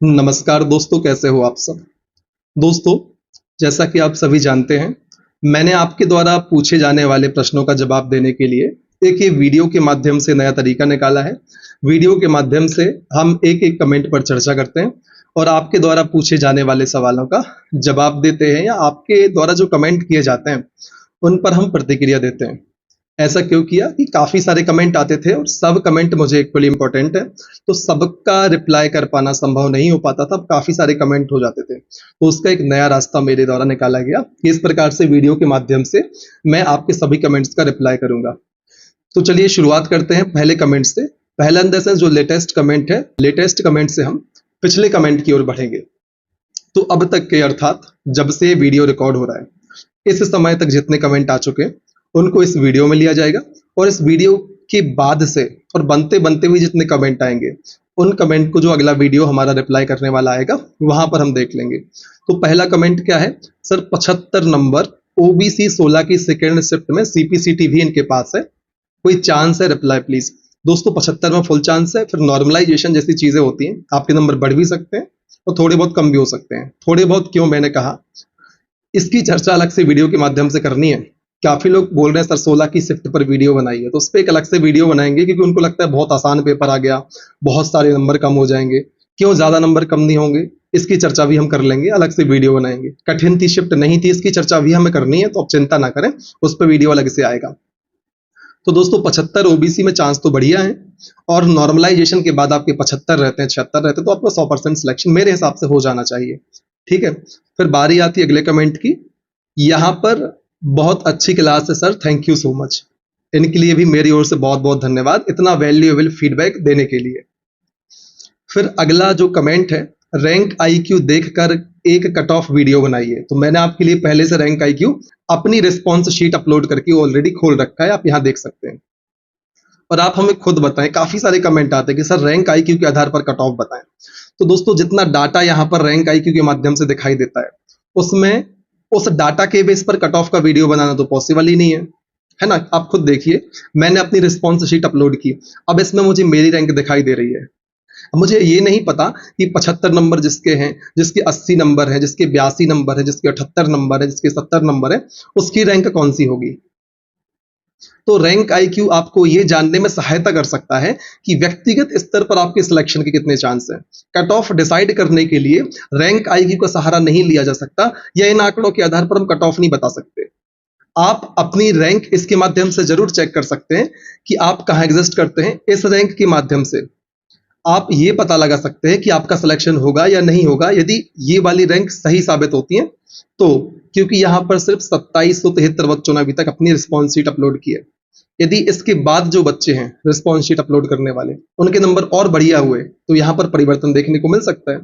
नमस्कार दोस्तों, कैसे हो आप सब। दोस्तों, जैसा कि आप सभी जानते हैं, मैंने आपके द्वारा पूछे जाने वाले प्रश्नों का जवाब देने के लिए एक ये वीडियो के माध्यम से नया तरीका निकाला है। वीडियो के माध्यम से हम एक-एक कमेंट पर चर्चा करते हैं और आपके द्वारा पूछे जाने वाले सवालों का जवाब देते हैं या आपके द्वारा जो कमेंट किए जाते हैं, उन पर हम प्रतिक्रिया देते हैं। ऐसा क्यों किया कि काफ़ी सारे कमेंट आते थे और सब कमेंट मुझे इक्वली इम्पोर्टेंट है, तो सबका रिप्लाई कर पाना संभव नहीं हो पाता था, काफ़ी सारे कमेंट हो जाते थे। तो उसका एक नया रास्ता मेरे द्वारा निकाला गया कि इस प्रकार से वीडियो के माध्यम से मैं आपके सभी कमेंट्स का रिप्लाई करूँगा। तो चलिए शुरुआत करते हैं पहले कमेंट से। पहला इन द सेंस जो लेटेस्ट कमेंट है, लेटेस्ट कमेंट से हम पिछले कमेंट की ओर बढ़ेंगे। तो अब तक के अर्थात जब से ये वीडियो रिकॉर्ड हो रहा है, इस समय तक जितने कमेंट आ चुके हैं, उनको इस वीडियो में लिया जाएगा और इस वीडियो के बाद से और बनते-बनते भी जितने कमेंट आएँगे, उन कमेंट को जो अगला वीडियो हमारा रिप्लाई करने वाला आएगा, वहाँ पर हम देख लेंगे। तो पहला कमेंट क्या है? सर 75 नंबर ओबीसी 16 की सेकंड शिफ्ट में सीपीसीटी भी इनके पास है, कोई चांस है? Reply please. दोस्तों 75 में फुल चांस है, फिर नॉर्मलाइजेशन जैसी चीज़ें होती हैं, आपके नंबर बढ़ भी सकते हैं और थोड़े बहुत कम भी हो सकते हैं। थोड़े बहुत क्यों मैंने कहा, इसकी चर्चा अलग से वीडियो के माध्यम से करनी है। काफ़ी लोग बोल रहे हैं सर 16 की शिफ्ट पर वीडियो बनाइए, तो उस पे एक अलग से वीडियो बनाएँगे क्योंकि उनको लगता है बहुत आसान पेपर आ गया, बहुत सारे नंबर कम हो जाएँगे। क्यों ज़्यादा नंबर कम नहीं होंगे? इसकी चर्चा भी हम कर लेंगे, अलग से वीडियो बनाएँगे। कठिन थी शिफ्ट, नहीं थी, इसकी चर्चा भी हमें करनी है, तो आप चिंता ना करें, उस पे वीडियो अलग से आएगा। तो दोस्तों 75 ओबीसी में चांस तो बढ़िया है और नॉर्मलाइजेशन के बाद आपके 75 रहते हैं, 76 रहते हैं, तो आपका 100% सिलेक्शन मेरे हिसाब से हो जाना चाहिए। ठीक है? फिर बारी आती है अगले कमेंट की। यहाँ पर बहुत अच्छी क्लास है sir, thank you so much. इनके लिए भी मेरी ओर से बहुत-बहुत धन्यवाद, इतना वैल्यूएबल फीडबैक देने के लिए। फिर अगला जो कमेंट है, रैंक आईक्यू देखकर एक कट ऑफ वीडियो बनाइए। तो मैंने आपके लिए पहले से रैंक आईक्यू अपनी रिस्पॉन्स शीट अपलोड करके ऑलरेडी खोल रखा है, आप यहाँ देख सकते हैं। और आप हमें खुद बताएं, काफ़ी सारे कमेंट आते हैं कि सर रैंक आईक्यू के आधार पर कट ऑफ बताएं। तो दोस्तों जितना डाटा यहाँ पर रैंक आईक्यू के माध्यम से दिखाई देता है, उसमें उस डाटा के बेस पर कट ऑफ का वीडियो बनाना तो पॉसिबल ही नहीं है, है ना? आप खुद देखिए, मैंने अपनी रिस्पॉन्स शीट अपलोड की, अब इसमें मुझे मेरी रैंक दिखाई दे रही है। अब मुझे ये नहीं पता कि 75 नंबर जिसके हैं, जिसके 80 नंबर है, जिसके 82 नंबर है, जिसके 78 नंबर है, जिसके 70 नंबर है, उसकी रैंक कौन सी होगी। तो रैंक आईक्यू आपको ये जानने में सहायता कर सकता है कि व्यक्तिगत स्तर पर आपके सिलेक्शन के कितने चांस हैं। कट ऑफ डिसाइड करने के लिए रैंक आईक्यू का सहारा नहीं लिया जा सकता या इन आंकड़ों के आधार पर हम कट ऑफ नहीं बता सकते। आप अपनी रैंक इसके माध्यम से जरूर चेक कर सकते हैं कि आप कहाँ एग्जिस्ट करते हैं। इस रैंक के माध्यम से आप ये पता लगा सकते हैं कि आपका सिलेक्शन होगा या नहीं होगा। यदि ये वाली रैंक सही साबित होती है तो, क्योंकि यहाँ पर सिर्फ 2773 बच्चों ने अभी तक अपनी रिस्पॉन्स शीट अपलोड की है। यदि इसके बाद जो बच्चे हैं रिस्पॉन्स शीट अपलोड करने वाले, उनके नंबर और बढ़िया हुए, तो यहाँ पर परिवर्तन देखने को मिल सकता है।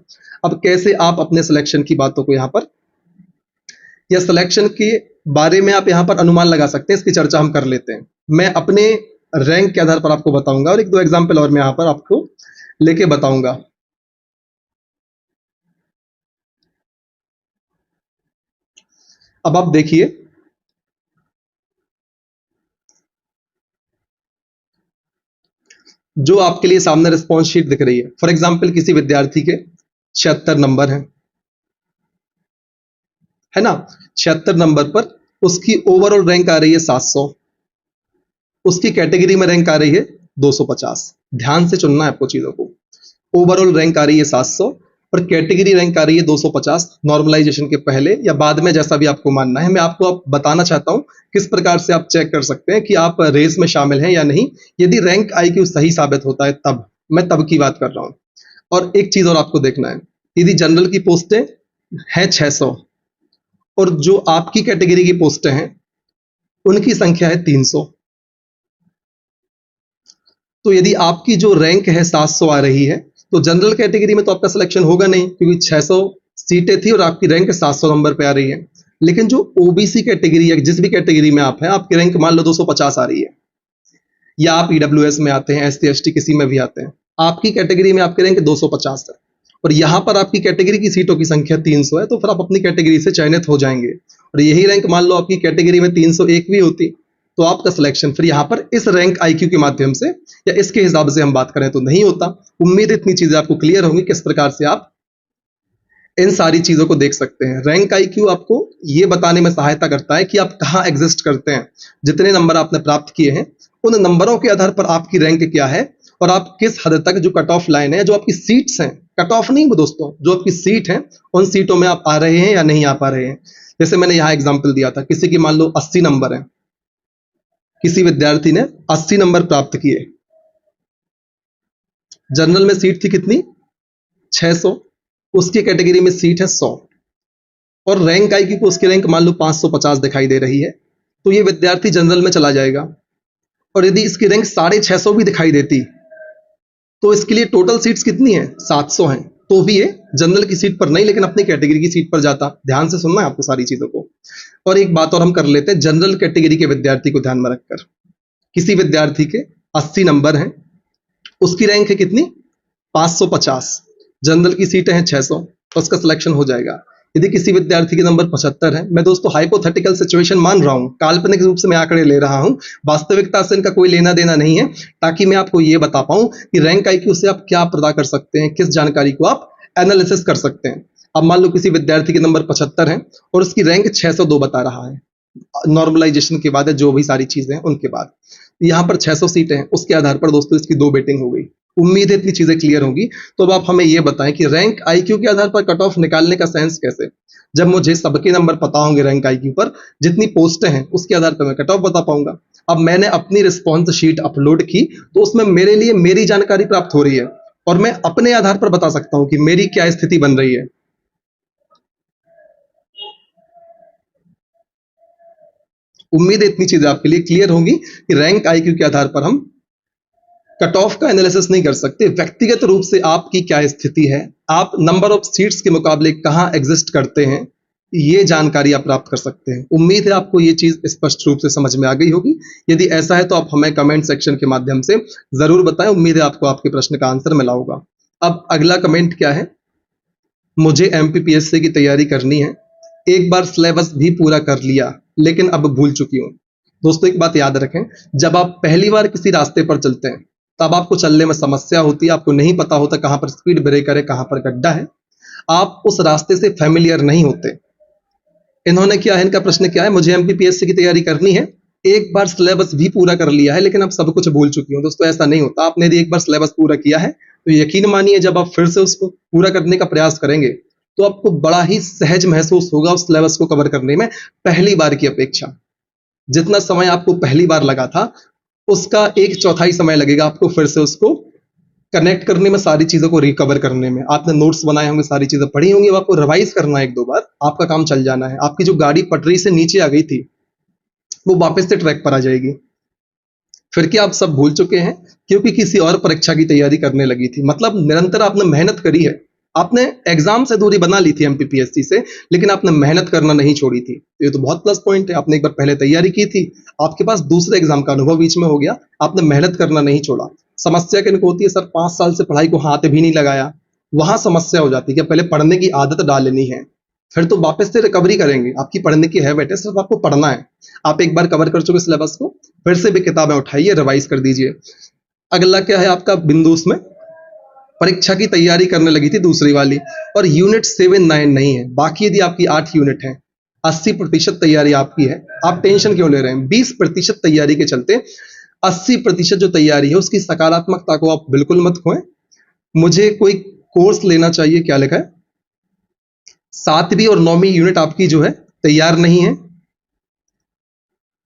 अब कैसे आप अपने सिलेक्शन की बातों को यहाँ पर या सिलेक्शन के बारे में आप यहाँ पर अनुमान लगा सकते हैं, इसकी चर्चा हम कर लेते हैं। मैं अपने रैंक के आधार पर आपको बताऊंगा और एक दो एग्जाम्पल और मैं यहाँ पर आपको लेके बताऊंगा। अब आप देखिए, जो आपके लिए सामने रिस्पॉन्स शीट दिख रही है, फॉर एग्जाम्पल किसी विद्यार्थी के 76 नंबर हैं, है ना? 76 नंबर पर उसकी ओवरऑल रैंक आ रही है 700, उसकी कैटेगरी में रैंक आ रही है 250। ध्यान से चुनना है आपको चीजों को। ओवरऑल रैंक आ रही है 700 और कैटेगरी रैंक आ रही है 250, नॉर्मलाइजेशन के पहले या बाद में, जैसा भी आपको मानना है। मैं आपको अब बताना चाहता हूं किस प्रकार से आप चेक कर सकते हैं कि आप रेस में शामिल हैं या नहीं। यदि रैंक आईक्यू सही साबित होता है तब, मैं तब की बात कर रहा हूं। और एक चीज और आपको देखना है, यदि जनरल की पोस्टें हैं 600 और जो आपकी कैटेगरी की पोस्टें हैं उनकी संख्या है 300, तो यदि आपकी जो रैंक है 700 आ रही है, तो जनरल कैटेगरी में तो आपका सिलेक्शन होगा नहीं, क्योंकि 600 सीटें थी और आपकी रैंक 700 नंबर पे आ रही है। लेकिन जो ओबीसी कैटेगरी या जिस भी कैटेगरी में आप हैं, आपकी रैंक मान लो 250 आ रही है, या आप ईडब्ल्यूएस में आते हैं, एससी एसटी किसी में भी आते हैं, आपकी कैटेगरी में आपकी रैंक 250 है और यहाँ पर आपकी कैटेगरी की सीटों की संख्या 300 है, तो फिर आप अपनी कैटेगरी से चयनित हो जाएंगे। और यही रैंक मान लो आपकी कैटेगरी में 301 भी होती, तो आपका सिलेक्शन फिर यहाँ पर इस रैंक आईक्यू के माध्यम से या इसके हिसाब से हम बात करें तो नहीं होता। उम्मीद इतनी चीजें आपको क्लियर होंगी किस प्रकार से आप इन सारी चीजों को देख सकते हैं। रैंक आईक्यू आपको ये बताने में सहायता करता है कि आप कहाँ एग्जिस्ट करते हैं। जितने नंबर आपने प्राप्त किए हैं उन नंबरों के आधार पर आपकी रैंक क्या है और आप किस हद तक जो कट ऑफ लाइन है, जो आपकी सीट्स हैं, कट ऑफ नहीं दोस्तों, जो आपकी सीट है उन सीटों में आप आ रहे हैं या नहीं आ पा रहे हैं। जैसे मैंने यहाँ एग्जाम्पल दिया था, किसी की मान लो 80 नंबर है, किसी विद्यार्थी ने 80 नंबर प्राप्त किए, जनरल में सीट थी कितनी 600, उसकी कैटेगरी में सीट है 100 और रैंक आएगी को उसकी रैंक मान लो 550 दिखाई दे रही है, तो ये विद्यार्थी जनरल में चला जाएगा। और यदि इसकी रैंक 650 भी दिखाई देती तो इसके लिए टोटल सीट्स कितनी है 700 हैं, तो भी ये जनरल की सीट पर नहीं लेकिन अपनी कैटेगरी की सीट पर जाता। ध्यान से सुनना है आपको सारी चीजों को। और एक बात और हम कर लेते हैं जनरल कैटेगरी के विद्यार्थी को ध्यान में रखकर। किसी विद्यार्थी के 80 नंबर हैं, उसकी रैंक है कितनी 550, जनरल की सीटें हैं 600, तो उसका सिलेक्शन हो जाएगा। यदि किसी विद्यार्थी के नंबर 75 है, मैं दोस्तों हाइपोथेटिकल सिचुएशन मान रहा हूं, काल्पनिक रूप से मैं आंकड़े ले रहा हूं, वास्तविकता से इनका कोई लेना देना नहीं है, ताकि मैं आपको ये बता पाऊं कि रैंक आईक्यू से आप क्या पता कर सकते हैं, किस जानकारी को आप एनालिसिस कर सकते हैं। अब मान लो किसी विद्यार्थी के नंबर 75 है और उसकी रैंक 602 बता रहा है, नॉर्मलाइजेशन के बाद है, जो भी सारी चीजें हैं उनके बाद यहाँ पर 600 सीटें हैं, उसके आधार पर दोस्तों इसकी 2 बेटिंग हो गई। उम्मीद है इतनी चीजें क्लियर होंगी। तो अब आप हमें ये बताएं कि रैंक आईक्यू के आधार पर कट ऑफ निकालने का सेंस कैसे। जब मुझे सबके नंबर पता होंगे रैंक आईक्यू पर, जितनी पोस्टें हैं उसके आधार पर मैं कट ऑफ बता पाऊंगा। अब मैंने अपनी रिस्पॉन्स शीट अपलोड की तो उसमें मेरे लिए मेरी जानकारी प्राप्त हो रही है और मैं अपने आधार पर बता सकता हूं कि मेरी क्या स्थिति बन रही है। उम्मीद है इतनी चीजें आपके लिए क्लियर होंगी कि रैंक आईक्यू के आधार पर हम कट ऑफ का एनालिसिस नहीं कर सकते, व्यक्तिगत रूप से आपकी क्या स्थिति है, आप नंबर ऑफ सीट्स के मुकाबले कहां एग्जिस्ट करते हैं, ये जानकारी आप प्राप्त कर सकते हैं। उम्मीद है आपको ये चीज स्पष्ट रूप से समझ में आ गई होगी। यदि ऐसा है तो आप हमें कमेंट सेक्शन के माध्यम से जरूर बताएं। उम्मीद है आपको आपके प्रश्न का आंसर मिला होगा। अब अगला कमेंट क्या है, मुझे एमपीपीएससी की तैयारी करनी है, एक बार सिलेबस भी पूरा कर लिया लेकिन अब भूल चुकी हूं। दोस्तों एक बात याद रखें, जब आप पहली बार किसी रास्ते पर चलते हैं तब आपको चलने में समस्या होती है, आपको नहीं पता होता कहां पर स्पीड ब्रेकर है, कहां पर गड्ढा है, आप उस रास्ते से फैमिलियर नहीं होते। इन्होंने क्या है, इनका प्रश्न क्या है, मुझे एमपीपीएससी की तैयारी करनी है, एक बार सिलेबस भी पूरा कर लिया है लेकिन अब सब कुछ भूल चुकी हूँ। दोस्तों ऐसा नहीं होता। आपने यदि एक बार सिलेबस पूरा किया है तो यकीन मानिए जब आप फिर से उसको पूरा करने का प्रयास करेंगे तो आपको बड़ा ही सहज महसूस होगा उस सिलेबस को कवर करने में, पहली बार की अपेक्षा। जितना समय आपको पहली बार लगा था उसका 1/4 समय लगेगा आपको फिर से उसको कनेक्ट करने में, सारी चीजों को रिकवर करने में। आपने नोट्स बनाए होंगे, सारी चीजें पढ़ी होंगी, आपको रिवाइज करना है 1-2 बार, आपका काम चल जाना है। आपकी जो गाड़ी पटरी से नीचे आ गई थी वो वापस से ट्रैक पर आ जाएगी। फिर क्या आप सब भूल चुके हैं क्योंकि किसी और परीक्षा की तैयारी करने लगी थी। मतलब निरंतर आपने मेहनत करी है, आपने एग्जाम से दूरी बना ली थी एमपीपीएससी से, लेकिन आपने मेहनत करना नहीं छोड़ी थी। तो ये तो बहुत प्लस पॉइंट है, आपने एक बार पहले तैयारी की थी, आपके पास दूसरे एग्जाम का अनुभव बीच में हो गया, आपने मेहनत करना नहीं छोड़ा। समस्या किनको होती है, सर 5 साल से पढ़ाई को हाथ भी नहीं लगाया, वहां समस्या हो जाती है कि पहले पढ़ने की आदत डालनी है, फिर तो वापस से रिकवरी करेंगे। आपकी पढ़ने की हैबिट है, सिर्फ आपको पढ़ना है। आप एक बार कवर कर चुके सिलेबस को, फिर से भी किताबें उठाइए, रिवाइज कर दीजिए। अगला क्या है आपका बिंदु, उसमें परीक्षा की तैयारी करने लगी थी दूसरी वाली और यूनिट 7-9 नहीं है, बाकी यदि आपकी 8 यूनिट है, 80% तैयारी आपकी है, आप टेंशन क्यों ले रहे हैं। 20% तैयारी के चलते 80% जो तैयारी है उसकी सकारात्मकता को आप बिल्कुल मत खोएं। मुझे कोई कोर्स लेना चाहिए, क्या लिखा है, 7वीं और 9वीं यूनिट आपकी जो है तैयार नहीं है,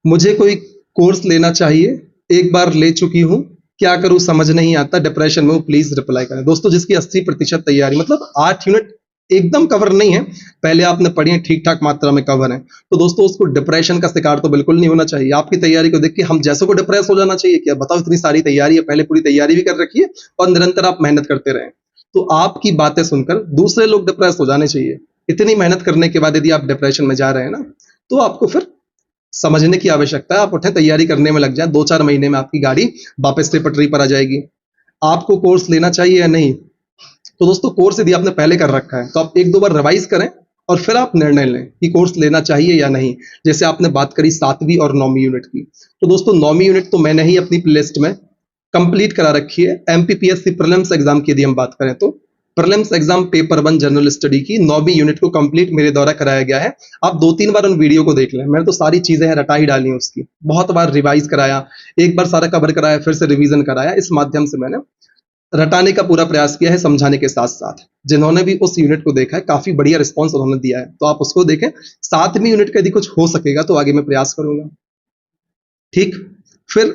मुझे कोई कोर्स लेना चाहिए, एक बार ले चुकी हूं, क्या करूं समझ नहीं आता, डिप्रेशन में हूं, प्लीज रिप्लाई करें। दोस्तों जिसकी 80% तैयारी, मतलब 8 यूनिट एकदम कवर नहीं है, पहले आपने पढ़ी है, ठीक ठाक मात्रा में कवर है, तो दोस्तों उसको डिप्रेशन का शिकार तो बिल्कुल नहीं होना चाहिए। आपकी तैयारी को देख के हम जैसों को डिप्रेस हो जाना चाहिए क्या, बताओ इतनी सारी तैयारी है, पहले पूरी तैयारी भी कर रखी है और निरंतर आप मेहनत करते रहे, तो आपकी बातें सुनकर दूसरे लोग डिप्रेस हो जाने चाहिए। इतनी मेहनत करने के बाद यदि आप डिप्रेशन में जा रहे हैं ना, तो आपको फिर समझने की आवश्यकता है। आप उठे तैयारी करने में लग जाए, 2-4 महीने में आपकी गाड़ी वापस से पटरी पर आ जाएगी। आपको कोर्स लेना चाहिए या नहीं, तो दोस्तों कोर्स यदि आपने पहले कर रखा है तो आप 1-2 बार रिवाइज करें और फिर आप निर्णय लें कि कोर्स लेना चाहिए या नहीं। जैसे आपने बात करी 7वीं और 9वीं यूनिट की, तो दोस्तों 9वीं यूनिट तो मैंने ही अपनी प्लेलिस्ट में कंप्लीट करा रखी है। एमपीपीएससी प्रीलिम्स एग्जाम की यदि हम बात करें तो prelims exam paper 1 general study की 9वीं यूनिट को कंप्लीट मेरे द्वारा कराया गया है। आप 2-3 बार उन वीडियो को देख लें, मैंने तो सारी चीजें हैं रटा ही डाली हैं उसकी, बहुत बार रिवाइज कराया, एक बार सारा कवर कराया, फिर से रिवीजन कराया। इस माध्यम से मैंने रटाने का पूरा प्रयास किया है, समझाने के साथ साथ। जिन्होंने भी उस यूनिट को देखा है, काफी बढ़िया रिस्पॉन्स उन्होंने दिया है, तो आप उसको देखें। 7वीं यूनिट का यदि कुछ हो सकेगा तो आगे मैं प्रयास करूंगा। ठीक, फिर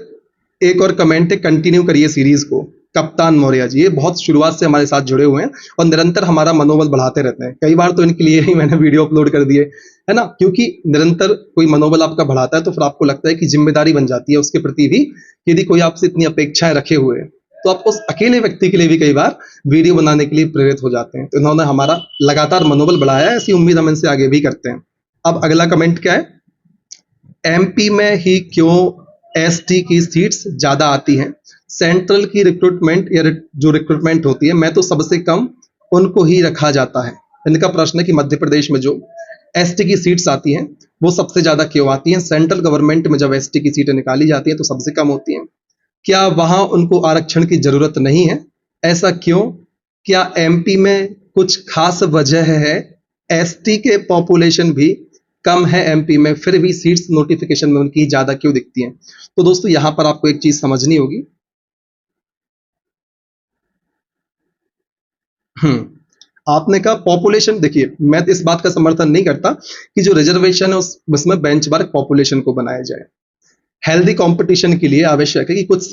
एक और कमेंट है, कंटिन्यू करिए सीरीज को। कप्तान मौर्य जी, ये बहुत शुरुआत से हमारे साथ जुड़े हुए हैं और निरंतर हमारा मनोबल बढ़ाते रहते हैं। कई बार तो इनके लिए ही मैंने वीडियो अपलोड कर दिए, है ना, क्योंकि निरंतर कोई मनोबल आपका बढ़ाता है तो फिर आपको लगता है कि जिम्मेदारी बन जाती है उसके प्रति भी। यदि कोई आपसे इतनी अपेक्षाएं रखे हुए हैं तो आप उस अकेले व्यक्ति के लिए भी कई बार वीडियो बनाने के लिए प्रेरित हो जाते हैं। तो इन्होंने हमारा लगातार मनोबल बढ़ाया है, ऐसी उम्मीद हम इनसे आगे भी करते हैं। अब अगला कमेंट क्या है, एमपी में ही क्यों एसटी की सीट्स ज्यादा आती हैं? सेंट्रल की रिक्रूटमेंट या जो रिक्रूटमेंट होती है, मैं तो सबसे कम उनको ही रखा जाता है। इनका प्रश्न है कि मध्य प्रदेश में जो एसटी की सीट्स आती हैं वो सबसे ज्यादा क्यों आती हैं? सेंट्रल गवर्नमेंट में जब एसटी की सीटें निकाली जाती हैं तो सबसे कम होती हैं। क्या वहां उनको आरक्षण की जरूरत नहीं है? ऐसा क्यों? क्या एमपी में कुछ खास वजह है? एसटी के पॉपुलेशन भी कम है एमपी में, फिर भी सीट्स नोटिफिकेशन में उनकी ज्यादा क्यों दिखती हैं? तो दोस्तों यहां पर आपको एक चीज समझनी होगी। आपने कहा पॉपुलेशन, देखिए मैं इस बात का समर्थन नहीं करता कि जो रिजर्वेशन है उसमें बेंचमार्क पॉपुलेशन को बनाया जाए। हेल्दी कंपटीशन के लिए आवश्यक है कि कुछ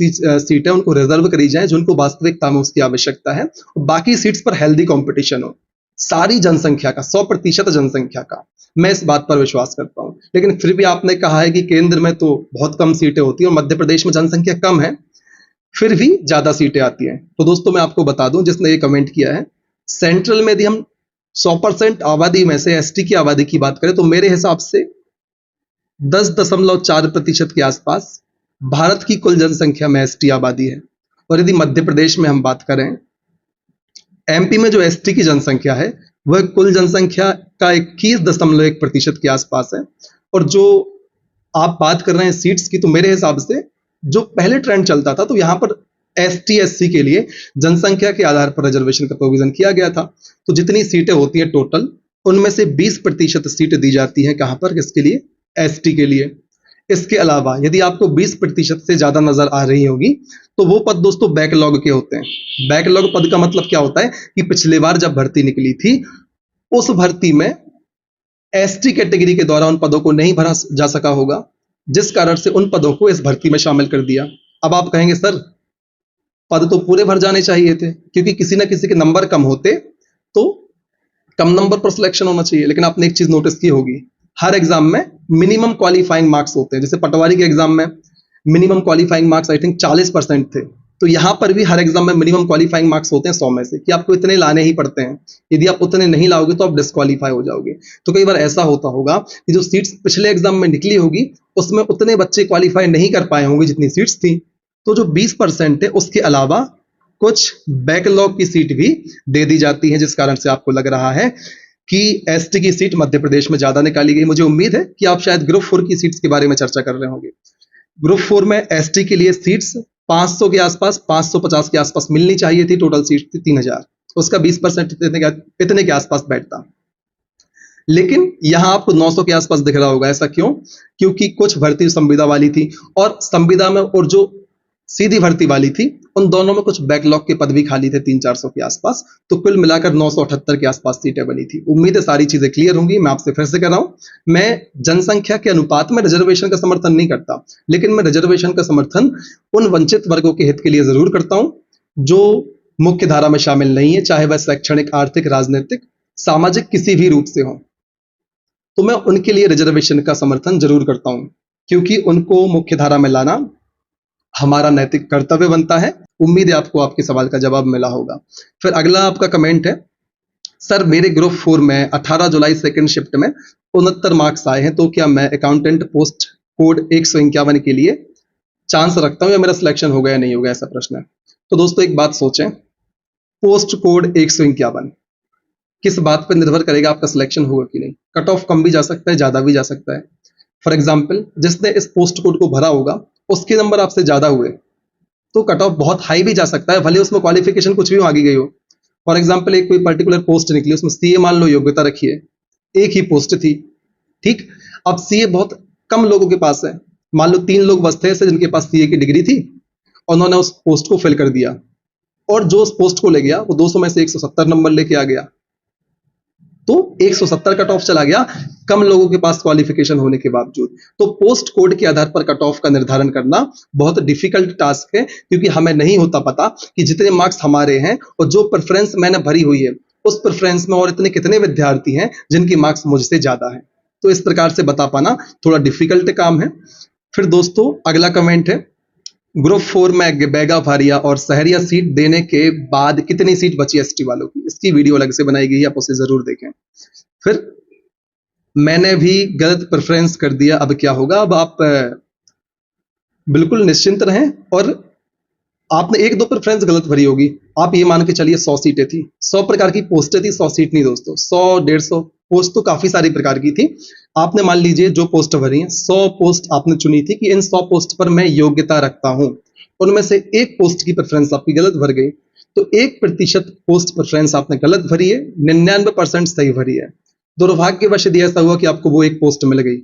सीटें उनको रिजर्व करी जाएं जिनको वास्तविकता में उसकी आवश्यकता है, और बाकी सीट्स पर हेल्दी कंपटीशन हो। सारी जनसंख्या का 100% जनसंख्या का, मैं इस बात पर विश्वास करता हूं। लेकिन फिर भी आपने कहा है कि केंद्र में तो बहुत कम सीटें होती हैं और मध्य प्रदेश में जनसंख्या कम है, फिर भी ज्यादा सीटें आती हैं। तो दोस्तों मैं आपको बता दूं, जिसने ये कमेंट किया है, सेंट्रल में यदि हम 100% आबादी में से एसटी की आबादी की बात करें तो मेरे हिसाब से 10.4% के आसपास भारत की कुल जनसंख्या में एसटी आबादी है। और यदि मध्य प्रदेश में हम बात करें, एमपी में जो एसटी की जनसंख्या है वह कुल जनसंख्या का 21.1% के आसपास है। और जो आप बात कर रहे हैं सीट्स की, तो मेरे हिसाब से जो पहले ट्रेंड चलता था तो यहाँ पर एसटी एससी के लिए जनसंख्या के आधार पर रिजर्वेशन का प्रोविजन किया गया था। तो जितनी सीटें होती हैं टोटल, उनमें से 20% सीट दी जाती है कहां पर, किसके लिए? एसटी के लिए। इसके अलावा यदि आपको 20% से ज्यादा नजर आ रही होगी तो वो पद दोस्तों बैकलॉग के होते हैं। बैकलॉग पद का मतलब क्या होता है कि पिछली बार जब भर्ती निकली थी उस भर्ती में एसटी कैटेगरी के द्वारा उन पदों को नहीं भरा जा सका होगा, जिस कारण से उन पदों को इस भर्ती में शामिल कर दिया। अब आप कहेंगे सर पद तो पूरे भर जाने चाहिए थे, क्योंकि किसी ना किसी के नंबर कम होते तो कम नंबर पर सिलेक्शन होना चाहिए। लेकिन आपने एक चीज नोटिस की होगी, हर एग्जाम में मिनिमम क्वालिफाइंग मार्क्स होते हैं। जैसे पटवारी के एग्जाम में minimum qualifying marks I think 40% थे, तो यहां पर भी हर एग्जाम में मिनिमम क्वालिफाइंग मार्क्स होते हैं 100 में से, कि आपको इतने लाने ही पड़ते हैं। यदि आप उतने नहीं लाओगे तो आप डिस्क्वालीफाई हो जाओगे। तो कई बार ऐसा होता होगा कि जो सीट्स पिछले एग्जाम में निकली होगी उसमें उतने बच्चे क्वालिफाई नहीं कर पाए होंगे जितनी सीट्स थी। तो जो 20% है उसके अलावा कुछ बैकलॉग की सीट भी दे दी जाती है, जिस कारण से आपको लग रहा है कि एसटी की सीट मध्य प्रदेश में ज्यादा निकाली गई। मुझे उम्मीद है कि आप शायद ग्रुप 4 की सीट्स के बारे में चर्चा कर रहे होंगे। ग्रुप 4 में एसटी के लिए सीट्स 500 के आसपास, 550 के आसपास मिलनी चाहिए थी। टोटल सीट थी 3000, उसका 20% इतने के आसपास बैठता, लेकिन यहां आपको 900 के आसपास दिख रहा होगा। ऐसा क्यों? क्योंकि कुछ भर्ती संविदा वाली थी और संविदा में, और जो सीधी भर्ती वाली थी, उन दोनों में कुछ बैकलॉग के पद भी खाली थे 300-400 के आसपास। तो कुल मिलाकर 978 के आसपास सीटें बनी थी। उम्मीद है सारी चीजें क्लियर होंगी। मैं आपसे फिर से कर रहा हूं, मैं जनसंख्या के अनुपात में रिजर्वेशन का समर्थन नहीं करता, लेकिन मैं रिजर्वेशन का समर्थन उन वंचित वर्गों के हित के लिए जरूर करता हूं जो मुख्य धारा में शामिल नहीं है, चाहे वह शैक्षणिक, आर्थिक, राजनीतिक, सामाजिक किसी भी रूप से हो। तो मैं उनके लिए रिजर्वेशन का समर्थन जरूर करता हूं, क्योंकि उनको मुख्य धारा में लाना हमारा नैतिक कर्तव्य बनता है। उम्मीद है आपको आपके सवाल का जवाब मिला होगा। फिर अगला आपका कमेंट है, सर मेरे ग्रुप 4 में 18 जुलाई सेकंड शिफ्ट में 69 मार्क्स आए हैं, तो क्या मैं अकाउंटेंट पोस्ट कोड 151 के लिए चांस रखता हूं या मेरा सिलेक्शन होगा या नहीं होगा? ऐसा प्रश्न है। तो दोस्तों एक बात सोचें, पोस्ट कोड 151 किस बात पर निर्भर करेगा आपका सिलेक्शन होगा कि नहीं? कट ऑफ कम भी जा सकता है, ज्यादा भी जा सकता है। फॉर एग्जाम्पल, जिसने इस पोस्ट कोड को भरा होगा उसके नंबर आपसे ज्यादा हुए तो कट ऑफ बहुत हाई भी जा सकता है, भले उसमें क्वालिफिकेशन कुछ भी आगे गई हो। फॉर एग्जाम्पल एक कोई पर्टिकुलर पोस्ट निकली, उसमें सीए मान लो योग्यता रखिए, एक ही पोस्ट थी, ठीक। अब सीए बहुत कम लोगों के पास है, मान लो 3 लोग बस थे ऐसे जिनके पास सीए की डिग्री थी, और उन्होंने उस पोस्ट को फिल कर दिया, और जो उस पोस्ट को ले गया वो 200 में से 170 नंबर लेके आ गया, तो 170 कट ऑफ चला गया कम लोगों के पास क्वालिफिकेशन होने के बावजूद। तो पोस्ट कोड के आधार पर कट ऑफ का निर्धारण करना बहुत डिफिकल्ट टास्क है, क्योंकि हमें नहीं होता पता कि जितने मार्क्स हमारे हैं और जो प्रेफरेंस मैंने भरी हुई है उस प्रेफरेंस में और इतने कितने विद्यार्थी हैं जिनकी मार्क्स मुझसे ज्यादा है। तो इस प्रकार से बता पाना थोड़ा डिफिकल्ट काम है। फिर दोस्तों अगला कमेंट है, ग्रुप 4 में बैगा फारिया और सहरिया सीट देने के बाद कितनी सीट बची एसटी वालों की, इसकी वीडियो अलग से बनाई गई है, आप उसे जरूर देखें। फिर मैंने भी गलत प्रेफरेंस कर दिया, अब क्या होगा। अब आप बिल्कुल निश्चिंत रहें, और आपने 1-2 प्रेफरेंस गलत भरी होगी, आप ये मान के चलिए 100 सीटें थी, 100 प्रकार की पोस्टें थी, 100 सीट नहीं दोस्तों, 100-150 पोस्ट तो काफी सारी प्रकार की थी। आपने मान लीजिए जो पोस्ट भरी है 100 पोस्ट आपने चुनी थी कि इन 100 पोस्ट पर मैं योग्यता रखता हूं, उनमें से एक पोस्ट की प्रेफरेंस आपकी गलत भर गई, तो 1% पोस्ट प्रेफरेंस आपने गलत भरी है, 99% सही भरी है। दुर्भाग्यवश यदि ऐसा हुआ कि आपको वो एक पोस्ट मिल गई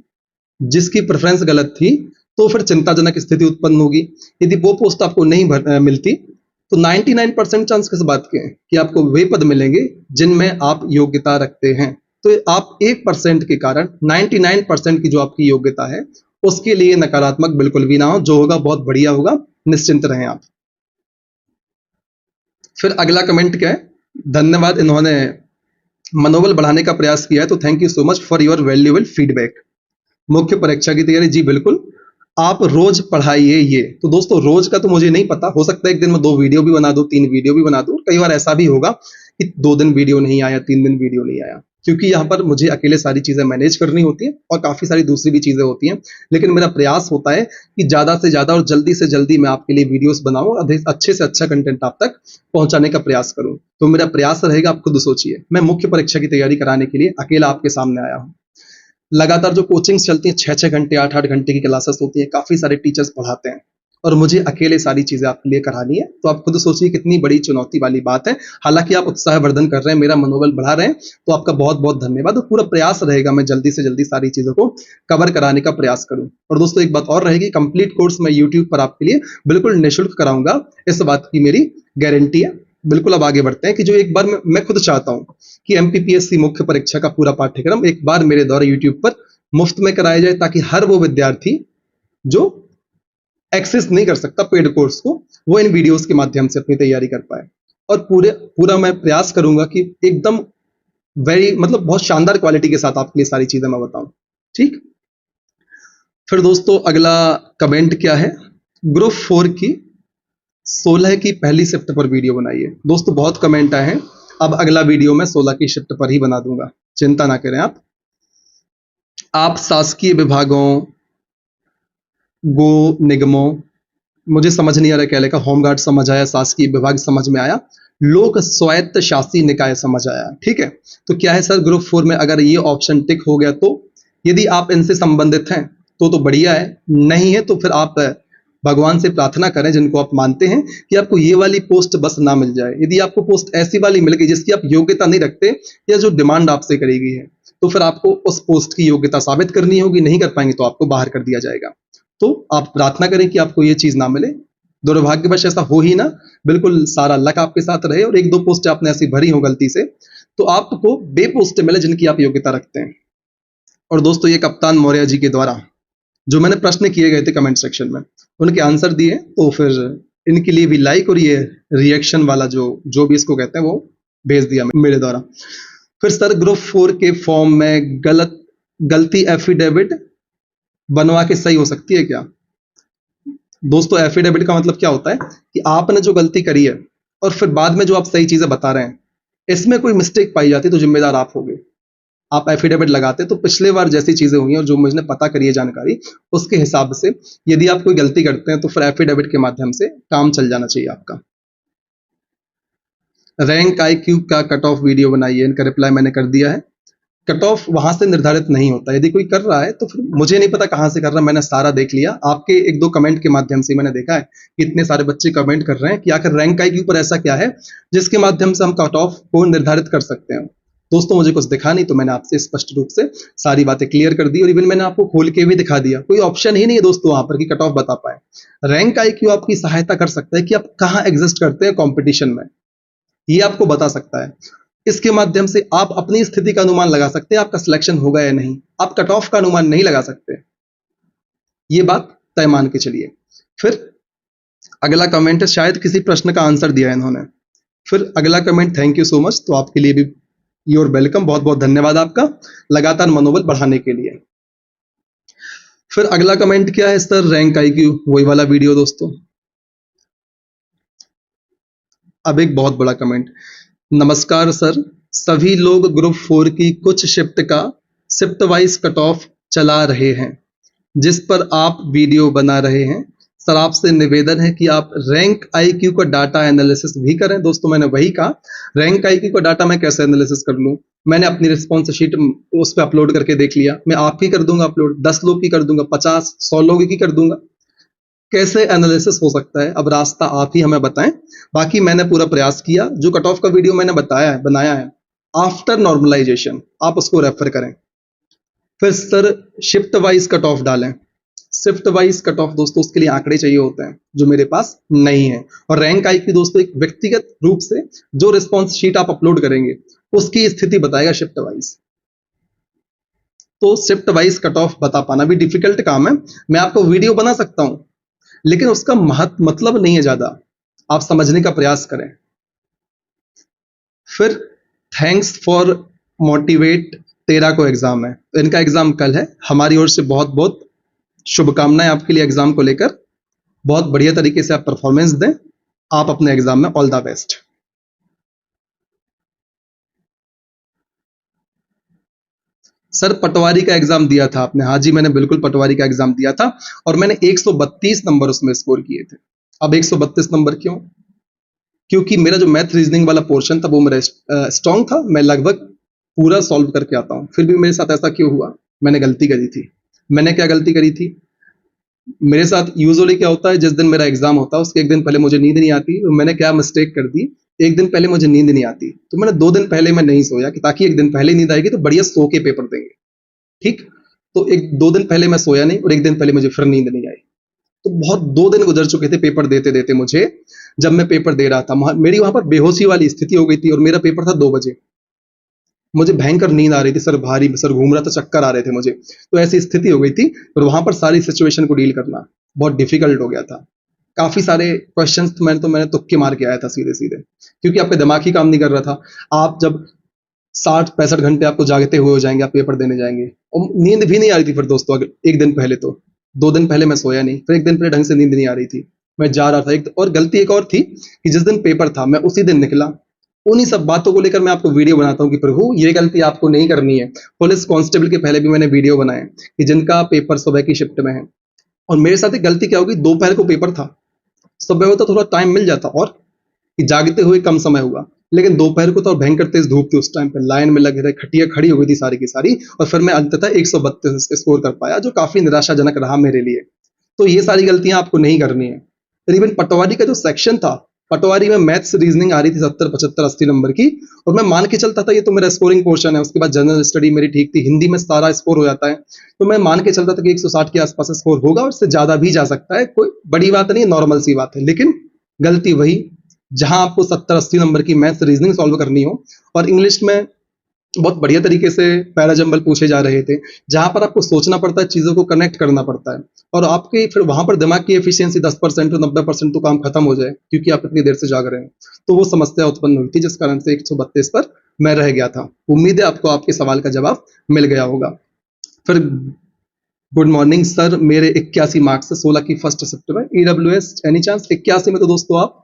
जिसकी प्रेफरेंस गलत थी, तो फिर चिंताजनक स्थिति उत्पन्न होगी। यदि वो पोस्ट आपको नहीं मिलती, तो 99% चांस किस बात के हैं कि आपको वे पद मिलेंगे जिनमें आप योग्यता रखते हैं। तो आप 1% के कारण 99% की जो आपकी योग्यता है उसके लिए नकारात्मक बिल्कुल भी ना हो, जो होगा बहुत बढ़िया होगा, निश्चिंत रहें आप। फिर अगला कमेंट क्या है, धन्यवाद, इन्होंने मनोबल बढ़ाने का प्रयास किया है, तो thank you so much for your valuable feedback. मुख्य परीक्षा की तैयारी, जी बिल्कुल, आप रोज पढ़ाइए ये। तो दोस्तों रोज का तो मुझे नहीं पता, हो सकता है एक दिन में 2 वीडियो भी बना दूं, 3 वीडियो भी बना दूं, कई बार ऐसा भी होगा कि 2 दिन वीडियो नहीं आया, 3 दिन वीडियो नहीं आया, क्योंकि यहाँ पर मुझे अकेले सारी चीजें मैनेज करनी होती हैं और काफी सारी दूसरी भी चीजें होती हैं। लेकिन मेरा प्रयास होता है कि ज्यादा से ज्यादा और जल्दी से जल्दी मैं आपके लिए वीडियोस बनाऊं और अच्छे से अच्छा कंटेंट आप तक पहुंचाने का प्रयास करूं। तो मेरा प्रयास रहेगा, आप खुद सोचिए, मैं मुख्य परीक्षा की तैयारी कराने के लिए अकेला आपके सामने आया हूँ। लगातार जो कोचिंग्स चलती हैं, 6-6 घंटे 8-8 घंटे की क्लासेस होती हैं, काफी सारे टीचर्स पढ़ाते हैं, और मुझे अकेले सारी चीजें आपके लिए करानी है। तो आप खुद सोचिए कितनी बड़ी चुनौती वाली बात है। हालांकि आप उत्साहवर्धन कर रहे हैं, मेरा मनोबल बढ़ा रहे हैं, तो आपका बहुत बहुत धन्यवाद। और पूरा प्रयास रहेगा मैं जल्दी से जल्दी सारी चीजों को कवर कराने का प्रयास करूं। और दोस्तों एक बात और रहेगी, कंप्लीट कोर्स मैं यूट्यूब पर आपके लिए बिल्कुल निःशुल्क कराऊंगा, इस बात की मेरी गारंटी है। बिल्कुल अब आगे बढ़ते हैं कि जो एक बार मैं खुद चाहता हूं कि एमपीपीएससी मुख्य परीक्षा का पूरा पाठ्यक्रम एक बार मेरे द्वारा यूट्यूब पर मुफ्त में कराया जाए, ताकि हर वो विद्यार्थी जो एक्सेस नहीं कर सकता पेड कोर्स को, वो इन वीडियोस के माध्यम से अपनी तैयारी कर पाए। और पूरा मैं प्रयास करूंगा कि एकदम मतलब बहुत शानदार क्वालिटी के साथ आपके लिए सारी चीजें मैं बताऊं, ठीक। फिर दोस्तों अगला कमेंट क्या है, ग्रुप 4 की 16 की पहली शिफ्ट पर वीडियो बनाइए। दोस्तों बहुत कमेंट आए हैं, अब अगला वीडियो मैं 16 की शिफ्ट पर ही बना दूंगा, चिंता ना करें आप शासकीय विभागों, गो निगमों, मुझे समझ नहीं आ रहा क्या लिखा, होमगार्ड समझ आया, शासकीय विभाग समझ में आया, लोक स्वायत्त शासी निकाय समझ आया, ठीक है। तो क्या है सर, ग्रुप 4 में अगर ये ऑप्शन टिक हो गया तो यदि आप इनसे संबंधित हैं तो बढ़िया है, नहीं है तो फिर आप भगवान से प्रार्थना करें जिनको आप मानते हैं कि आपको ये वाली पोस्ट बस ना मिल जाए। यदि आपको पोस्ट ऐसी वाली मिल गई जिसकी आप योग्यता नहीं रखते या जो डिमांड आपसे करी गई है, तो फिर आपको उस पोस्ट की योग्यता साबित करनी होगी, नहीं कर पाएंगे तो आपको बाहर कर दिया जाएगा। तो आप प्रार्थना करें कि आपको ये चीज ना मिले, दुर्भाग्यवश ऐसा हो ही ना, बिल्कुल सारा लक आपके साथ रहे, और 1-2 पोस्ट आपने ऐसी भरी हो गलती से तो आपको बे पोस्ट मिले जिनकी आप योग्यता रखते हैं। और दोस्तों ये कप्तान मौर्य जी के द्वारा जो मैंने प्रश्न किए गए थे कमेंट सेक्शन में, उनके आंसर दिए, तो फिर इनके लिए भी लाइक और ये रिएक्शन वाला जो भी इसको कहते हैं वो भेज दिया मेरे द्वारा। फिर सर ग्रुप 4 के फॉर्म में गलती एफिडेविट बनवा के सही हो सकती है क्या? दोस्तों एफिडेविट का मतलब क्या होता है कि आपने जो गलती करी है और फिर बाद में जो आप सही चीजें बता रहे हैं, इसमें कोई मिस्टेक पाई जाती तो जिम्मेदार आप होंगे। आप एफिडेविट लगाते तो पिछले बार जैसी चीजें हुई और जो मुझे पता करी है जानकारी, उसके हिसाब से यदि आप कोई गलती करते हैं तो फिर एफिडेविट के माध्यम से काम चल जाना चाहिए आपका। रैंक IQ का कट ऑफ वीडियो बनाइए, इनका रिप्लाई मैंने कर दिया है। कट ऑफ वहां से निर्धारित नहीं होता। यदि कोई कर रहा है तो फिर मुझे नहीं पता कहाँ से कर रहा है, मैंने सारा देख लिया, आपके एक दो कमेंट के माध्यम से मैंने देखा है कि इतने सारे बच्चे कमेंट कर रहे हैं कि आखिर रैंक आईक्यू पर ऐसा क्या है जिसके माध्यम से हम कट ऑफ को निर्धारित कर सकते हैं। दोस्तों मुझे कुछ दिखा नहीं, तो मैंने आपसे स्पष्ट रूप से सारी बातें क्लियर कर दी और इवन मैंने आपको खोल के भी दिखा दिया। कोई ऑप्शन ही नहीं है दोस्तों वहां पर कि कट ऑफ बता पाए। रैंक आईक्यू आपकी सहायता कर सकता है कि आप कहाँ एग्जिस्ट करते हैं कंपटीशन में, ये आपको बता सकता है। इसके माध्यम से आप अपनी स्थिति का अनुमान लगा सकते हैं आपका सिलेक्शन होगा या नहीं। आप कट ऑफ का अनुमान नहीं लगा सकते, ये बात तय मान के चलिए। फिर अगला कमेंट है, शायद किसी प्रश्न का आंसर दिया है इन्होंने। फिर अगला comment, thank you so much, तो आपके लिए भी यूर वेलकम, बहुत बहुत धन्यवाद आपका लगातार मनोबल बढ़ाने के लिए। फिर अगला कमेंट क्या है सर, रैंक आईक्यू वही वाला वीडियो दोस्तों। अब एक बहुत बड़ा कमेंट, नमस्कार सर, सभी लोग ग्रुप 4 की कुछ शिफ्ट वाइज कट ऑफ चला रहे हैं जिस पर आप वीडियो बना रहे हैं। सर आपसे निवेदन है कि आप रैंक आईक्यू का डाटा एनालिसिस भी करें। दोस्तों मैंने वही कहा, रैंक आईक्यू का डाटा मैं कैसे एनालिसिस कर लूं। मैंने अपनी रिस्पॉन्स शीट उस पर अपलोड करके देख लिया, मैं आपकी कर दूंगा अपलोड, 10 लोग की कर दूंगा, 50-100 लोगों की कर दूंगा। कैसे एनालिसिस हो सकता है, अब रास्ता आप ही हमें बताएं। बाकी मैंने पूरा प्रयास किया, जो कट ऑफ का वीडियो मैंने बनाया है आफ्टर नॉर्मलाइजेशन, आप उसको रेफर करें। फिर sir shift wise cut of डालें। शिफ्ट वाइज कट ऑफ दोस्तों उसके लिए आंकड़े चाहिए होते हैं जो मेरे पास नहीं है। और रैंक आईक्यू दोस्तों एक व्यक्तिगत रूप से जो रिस्पॉन्स शीट आप अपलोड करेंगे उसकी स्थिति बताएगा शिफ्ट वाइज। तो शिफ्ट वाइज कट ऑफ बता पाना भी डिफिकल्ट काम है। मैं आपको वीडियो बना सकता हूं लेकिन उसका मतलब नहीं है ज्यादा, आप समझने का प्रयास करें। फिर थैंक्स फॉर मोटिवेट 13 को एग्जाम है, तो इनका एग्जाम कल है। हमारी ओर से बहुत बहुत शुभकामनाएं आपके लिए एग्जाम को लेकर। बहुत बढ़िया तरीके से आप परफॉर्मेंस दें, आप अपने एग्जाम में ऑल द बेस्ट। सर पटवारी का एग्जाम दिया था आपने? हाँ जी मैंने बिल्कुल पटवारी का एग्जाम दिया था और मैंने 132 नंबर उसमें स्कोर किए थे। अब 132 नंबर क्यों? क्योंकि मेरा जो मैथ रीजनिंग वाला पोर्शन था वो मेरा स्ट्रॉन्ग था, मैं लगभग पूरा सॉल्व करके आता हूँ। फिर भी मेरे साथ ऐसा क्यों हुआ? मैंने गलती करी थी। मैंने क्या गलती करी थी? मेरे साथ यूजुअली क्या होता है, जिस दिन मेरा एग्जाम होता है उसके एक दिन पहले मुझे नींद नहीं आती। तो मैंने क्या मिस्टेक कर दी, एक दिन पहले मुझे नींद नहीं आती तो मैंने 2 दिन पहले मैं नहीं सोया कि ताकि एक दिन पहले नींद आएगी तो बढ़िया सो के पेपर देंगे। ठीक, तो 2 दिन पहले मैं सोया नहीं और एक दिन पहले मुझे फिर नींद नहीं आई। तो बहुत 2 दिन गुजर चुके थे पेपर देते देते मुझे। जब मैं पेपर दे रहा था मेरी वहां पर बेहोशी वाली स्थिति हो गई थी और मेरा पेपर था 2 बजे। मुझे भयंकर नींद आ रही थी, सर भारी, सर घूम रहा था, चक्कर आ रहे थे मुझे। तो ऐसी स्थिति हो गई थी और वहां पर सारी सिचुएशन को डील करना बहुत डिफिकल्ट हो गया था। काफी सारे क्वेश्चंस मैंने तुक्के मार के आया था सीधे सीधे, क्योंकि आपका दिमाग ही काम नहीं कर रहा था। आप जब 60-65 घंटे आपको जागते हुए हो जाएंगे, आप पेपर देने जाएंगे और नींद भी नहीं आ रही थी। फिर दोस्तों अगर एक दिन पहले, तो 2 दिन पहले मैं सोया नहीं, फिर एक दिन पहले ढंग से नींद नहीं आ रही थी, मैं जा रहा था। और गलती एक और थी कि जिस दिन पेपर था मैं उसी दिन निकला। उन्हीं सब बातों को लेकर मैं आपको वीडियो बनाता हूँ कि प्रभु ये गलती आपको नहीं करनी है। पुलिस कांस्टेबल के पहले भी मैंने वीडियो बनाए कि जिनका पेपर सुबह की शिफ्ट में है। और मेरे साथ एक गलती क्या होगी, दोपहर को पेपर था, सुबह होता थोड़ा टाइम मिल जाता और कि जागते हुए कम समय हुआ, लेकिन दोपहर को तो भयंकर तेज धूप थी। उस टाइम पे लाइन में लगे रहे, खटिया खड़ी हो गई थी सारी की सारी, और फिर मैं अंततः 132 स्कोर कर पाया, जो काफी निराशाजनक रहा मेरे लिए। तो ये सारी गलतियां आपको नहीं करनी है। इवन पटवारी का जो सेक्शन था, पटवारी में मैथ्स रीजनिंग आ रही थी 70, 75, 80 नंबर की, और मैं मान के चलता था ये तो मेरा स्कोरिंग पोर्शन है। उसके बाद जनरल स्टडी मेरी ठीक थी, हिंदी में सारा स्कोर हो जाता है, तो मैं मान के चलता था कि 160 के आसपास स्कोर होगा और इससे ज्यादा भी जा सकता है। कोई बड़ी बात नहीं, नॉर्मल सी बात है। लेकिन गलती वही, जहां आपको 70-80 नंबर की मैथ्स रीजनिंग सॉल्व करनी हो और इंग्लिश में बहुत बढ़िया तरीके से पैराजंबल पूछे जा रहे थे, जहां पर आपको सोचना पड़ता है, चीजों को कनेक्ट करना पड़ता है, और आपके फिर वहां पर दिमाग की एफिशिएंसी 10% और 90% तो काम खत्म हो जाए क्योंकि आप इतनी देर से जाग रहे हैं। तो वो समस्या उत्पन्न हुई थी जिस कारण से 132 पर मैं रह गया था। उम्मीद है आपको आपके सवाल का जवाब मिल गया होगा। फिर गुड मॉर्निंग सर, मेरे 81 मार्क्स है 16 की फर्स्ट शिफ्ट में, ईडब्ल्यूएस एनी चांस? 81 में तो दोस्तों आप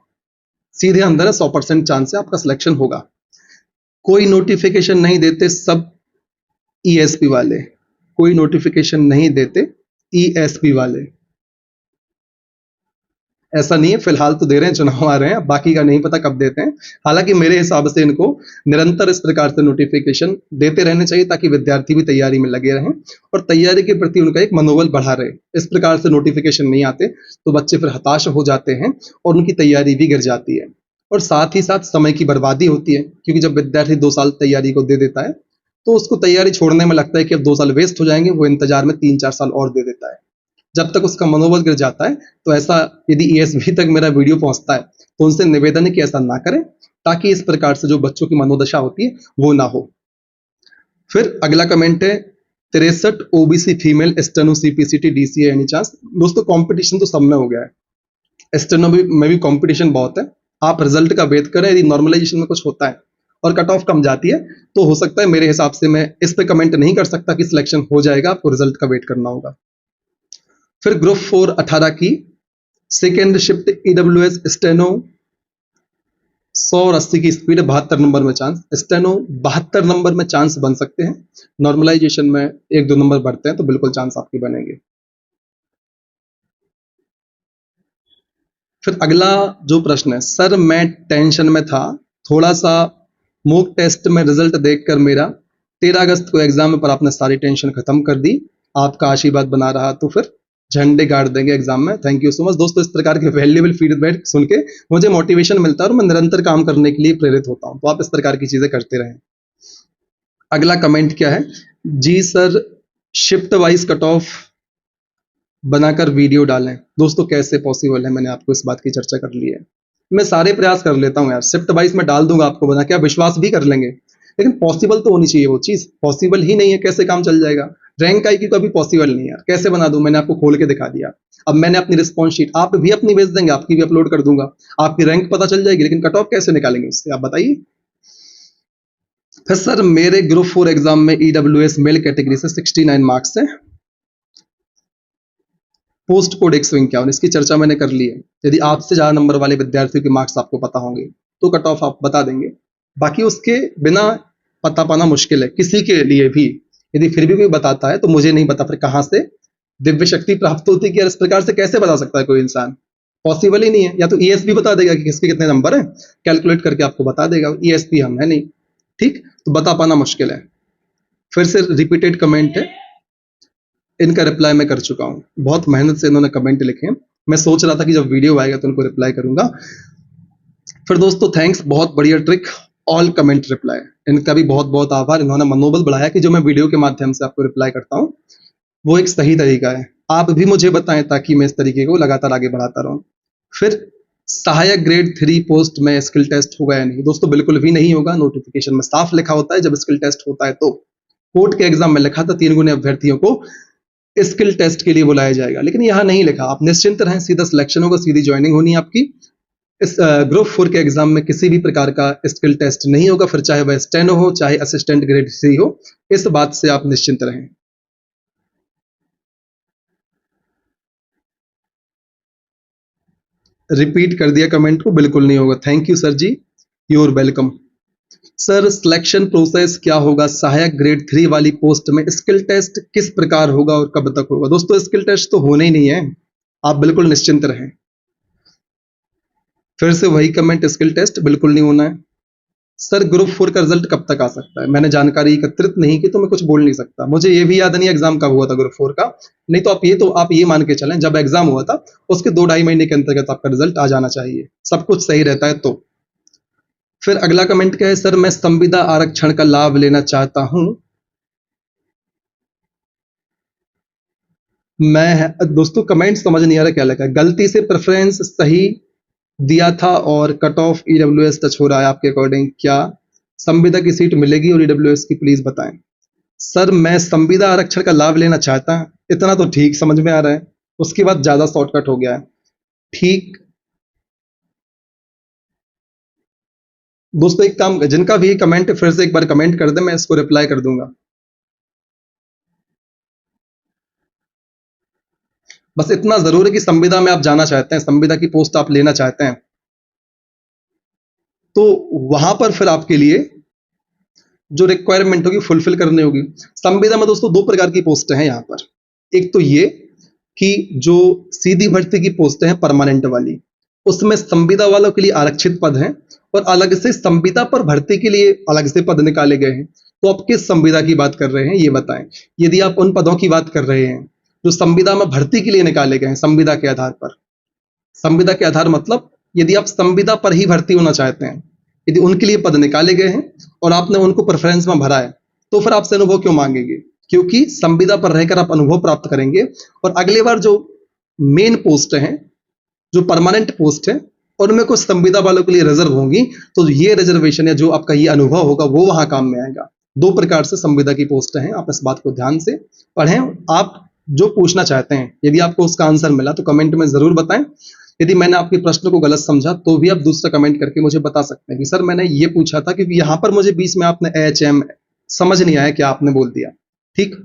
सीधे अंदर है, 100% चांस है आपका सिलेक्शन होगा। कोई नोटिफिकेशन नहीं देते सब ईएसपी वाले, कोई नोटिफिकेशन नहीं देते ईएसपी वाले। ऐसा नहीं है, फिलहाल तो दे रहे हैं, चुनाव आ रहे हैं, बाकी का नहीं पता कब देते हैं। हालांकि मेरे हिसाब से इनको निरंतर इस प्रकार से नोटिफिकेशन देते रहने चाहिए ताकि विद्यार्थी भी तैयारी में लगे रहें और तैयारी के प्रति उनका एक मनोबल बढ़ा रहे। इस प्रकार से नोटिफिकेशन नहीं आते तो बच्चे फिर हताश हो जाते हैं और उनकी तैयारी भी गिर जाती है और साथ ही साथ समय की बर्बादी होती है, क्योंकि जब विद्यार्थी 2 साल तैयारी को दे देता है तो उसको तैयारी छोड़ने में लगता है कि अब 2 साल वेस्ट हो जाएंगे, वो इंतजार में 3-4 साल और दे देता है। जब तक उसका मनोबल गिर जाता है तो ऐसा, यदि ईएसबी तक मेरा वीडियो पहुंचता है तो उनसे निवेदन है कि ऐसा ना करें ताकि इस प्रकार से जो बच्चों की मनोदशा होती है वो ना हो। फिर अगला कमेंट है 63 OBC female steno CPCT DCA any chance. दोस्तों कंपटीशन तो सब में हो गया है, स्टेनो में भी कंपटीशन बहुत है। आप रिजल्ट का वेट करें, यदि नॉर्मलाइजेशन में कुछ होता है और कट ऑफ कम जाती है तो हो सकता है, मेरे हिसाब से मैं इस पे कमेंट नहीं कर सकता कि सिलेक्शन हो जाएगा, आपको रिजल्ट का वेट करना होगा। फिर ग्रुप 4 18 की सेकेंड शिफ्ट ईडब्ल्यूएस स्टेनो 100 और 80 की स्पीड, 72 नंबर में चांस। स्टेनो 72 नंबर में चांस बन सकते हैं, नॉर्मलाइजेशन में 1-2 नंबर बढ़ते हैं तो बिल्कुल चांस आपके बनेंगे। फिर अगला जो प्रश्न है, सर मैं टेंशन में था थोड़ा सा, मॉक टेस्ट में रिजल्ट देखकर मेरा 13 अगस्त को एग्जाम में, पर आपने सारी टेंशन खत्म कर दी, आपका आशीर्वाद बना रहा तो फिर झंडे गाड़ देंगे एग्जाम में। Thank you so much. दोस्तों इस प्रकार के वैल्यूएबल फीडबैक सुन के मुझे मोटिवेशन मिलता है और मैं निरंतर काम करने के लिए प्रेरित होता हूं, तो आप इस प्रकार की चीजें करते रहें। अगला कमेंट क्या है, जी sir shift wise cut off बनाकर वीडियो डालें। दोस्तों कैसे पॉसिबल है, मैंने आपको इस बात की चर्चा कर ली है। मैं सारे प्रयास कर लेता हूं यार, शिफ्ट वाइज में डाल दूंगा आपको बना के, आप विश्वास भी कर लेंगे, लेकिन पॉसिबल तो होनी चाहिए वो चीज। पॉसिबल ही नहीं है, कैसे काम चल जाएगा। रैंक आई की तो अभी पॉसिबल नहीं है यार, कैसे बना दूं, मैंने आपको खोल के दिखा दिया। अब मैंने अपनी रिस्पॉन्स शीट, आप भी अपनी भेज देंगे, आपकी भी अपलोड कर दूंगा, आपकी रैंक पता चल जाएगी, लेकिन कट ऑफ कैसे निकालेंगे उससे, आप बताइए। फिर सर मेरे ग्रुप 4 एग्जाम में ईडब्ल्यूएस मेल कैटेगरी से 69 मार्क्स है, पोस्ट कोड एक सौ इक्यावन, इसकी चर्चा मैंने कर ली है। यदि आपसे ज्यादा नंबर वाले विद्यार्थियों के मार्क्स आपको पता होंगे तो कट ऑफ आप बता देंगे, बाकी उसके बिना पता पाना मुश्किल है किसी के लिए भी। यदि फिर भी कोई बताता है तो मुझे नहीं पता फिर कहां से दिव्य शक्ति प्राप्त होती है कि यार इस प्रकार से कैसे बता सकता है कोई इंसान, पॉसिबल ही नहीं है। या तो ईएसपी बता देगा कि किसके कितने नंबर है, कैलकुलेट करके आपको बता देगा, ईएसपी हम है नहीं, ठीक, तो बता पाना मुश्किल है। फिर से रिपीटेड कमेंट है, इनका रिप्लाई मैं कर चुका हूँ, बहुत मेहनत से इन्होंने कमेंट लिखे हैं, मैं सोच रहा था कि जब वीडियो आएगा तो उनको रिप्लाई करूंगा। फिर दोस्तों थैंक्स, बहुत बढ़िया ट्रिक, ऑल कमेंट रिप्लाई, इनका भी बहुत बहुत आभार। इन्होंने मनोबल बढ़ाया कि जो मैं वीडियो के माध्यम से आपको रिप्लाई करता हूँ वो एक सही तरीका है। आप भी मुझे बताएं ताकि मैं इस तरीके को लगातार आगे बढ़ाता रहूं। फिर सहायक ग्रेड 3 पोस्ट में स्किल टेस्ट होगा या नहीं। दोस्तों बिल्कुल भी नहीं होगा, नोटिफिकेशन में साफ लिखा होता है जब स्किल टेस्ट होता है तो। कोर्ट के एग्जाम में लिखा था 3 गुने अभ्यर्थियों को स्किल टेस्ट के लिए बुलाया जाएगा, लेकिन यहाँ नहीं लिखा। आप निश्चिंत रहें, सीधा सिलेक्शन होगा, सीधी ज्वाइनिंग होनी है आपकी। इस ग्रुप 4 के एग्जाम में किसी भी प्रकार का स्किल टेस्ट नहीं होगा, फिर चाहे वह स्टेनो हो चाहे असिस्टेंट ग्रेड 3 हो, इस बात से आप निश्चिंत रहें। रिपीट कर दिया कमेंट को, बिल्कुल नहीं होगा। Thank you sir ji, you're welcome. Sir selection process क्या होगा सहायक ग्रेड 3 वाली पोस्ट में, स्किल टेस्ट किस प्रकार होगा और कब तक होगा। दोस्तों स्किल टेस्ट तो होने ही नहीं है, आप बिल्कुल निश्चिंत रहें। फिर से वही कमेंट, स्किल टेस्ट बिल्कुल नहीं होना है। सर ग्रुप 4 का रिजल्ट कब तक आ सकता है, मैंने जानकारी एकत्रित नहीं की तो मैं कुछ बोल नहीं सकता, मुझे ये भी याद नहीं एग्जाम कब हुआ था ग्रुप 4 का। नहीं तो आप ये मान के चलें जब एग्जाम हुआ था उसके 2-2.5 महीने के अंतर्गत आपका रिजल्ट आ जाना चाहिए, सब कुछ सही रहता है तो। फिर अगला कमेंट क्या है, सर मैं संविदा आरक्षण का लाभ लेना चाहता हूं। दोस्तों कमेंट समझ नहीं आ रहा क्या लिखा है, गलती से प्रेफरेंस सही दिया था और कट ऑफ ईडब्ल्यूएस टच हो रहा है, आपके अकॉर्डिंग क्या संविदा की सीट मिलेगी और ईडब्ल्यूएस की प्लीज बताएं। सर मैं संविदा आरक्षण का लाभ लेना चाहता हूं, इतना तो ठीक समझ में आ रहा है, उसके बाद ज्यादा शॉर्टकट हो गया है, ठीक। दोस्तों एक काम, जिनका भी कमेंट फिर से एक बार कमेंट कर दे, मैं इसको रिप्लाई कर दूंगा। बस इतना जरूर है कि संविदा में आप जाना चाहते हैं, संविदा की पोस्ट आप लेना चाहते हैं, तो वहां पर फिर आपके लिए जो रिक्वायरमेंट होगी फुलफिल करनी होगी। संविदा में दोस्तों 2 प्रकार की पोस्ट हैं यहाँ पर, एक तो ये कि जो सीधी भर्ती की पोस्ट है परमानेंट वाली, उसमें संविदा वालों के लिए आरक्षित पद हैं और अलग से संविदा पर भर्ती के लिए अलग से पद निकाले गए हैं। तो आप किस संविदा की बात कर रहे हैं ये बताएं। यदि आप उन पदों की बात कर रहे हैं जो संविदा में भर्ती के लिए निकाले गए हैं संविदा के आधार पर, संविदा के आधार मतलब यदि आप संविदा पर ही भर्ती होना चाहते हैं, यदि उनके लिए पद निकाले गए हैं और आपने उनको प्रेफरेंस में भरा है, तो फिर आपसे अनुभव क्यों मांगेंगे? क्योंकि संविदा पर रहकर आप अनुभव प्राप्त करेंगे और अगली बार जो मेन पोस्ट है, जो परमानेंट पोस्ट है, उनमें कुछ संविदा वालों के लिए रिजर्व होंगी, तो ये रिजर्वेशन या जो आपका ये अनुभव होगा वो वहां काम में आएगा। दो प्रकार से संविदा की पोस्ट हैं, आप इस बात को ध्यान से पढ़ें। आप जो पूछना चाहते हैं, यदि आपको उसका आंसर मिला तो कमेंट में जरूर बताएं। यदि मैंने आपके प्रश्न को गलत समझा तो भी आप दूसरा कमेंट करके मुझे बता सकते हैं कि सर मैंने ये पूछा था, क्योंकि यहाँ पर मुझे बीच में आपने HM समझ नहीं आया क्या आपने बोल दिया। ठीक,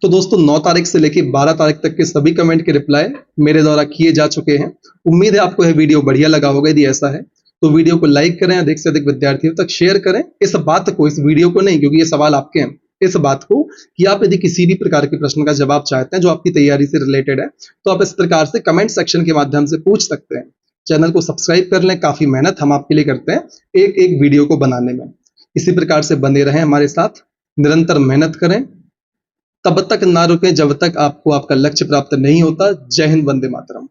तो दोस्तों 9 तारीख से लेकर 12 तारीख तक के सभी कमेंट के रिप्लाई मेरे द्वारा किए जा चुके हैं। उम्मीद है आपको यह वीडियो बढ़िया लगा होगा। यदि ऐसा है तो वीडियो को लाइक करें, अधिक से अधिक विद्यार्थियों तक शेयर करें। इस बात को, इस वीडियो को नहीं, क्योंकि ये सवाल आपके हैं, इस बात को कि आप यदि किसी भी प्रकार के प्रश्न का जवाब चाहते हैं जो आपकी तैयारी से रिलेटेड है, तो आप इस प्रकार से कमेंट सेक्शन के माध्यम से पूछ सकते हैं। चैनल को सब्सक्राइब कर लें, काफी मेहनत हम आपके लिए करते हैं एक एक वीडियो को बनाने में। इसी प्रकार से बने रहें हमारे साथ, निरंतर मेहनत करें, तब तक ना रुकें जब तक आपको आपका लक्ष्य प्राप्त नहीं होता। जय हिंद, वंदे मातरम।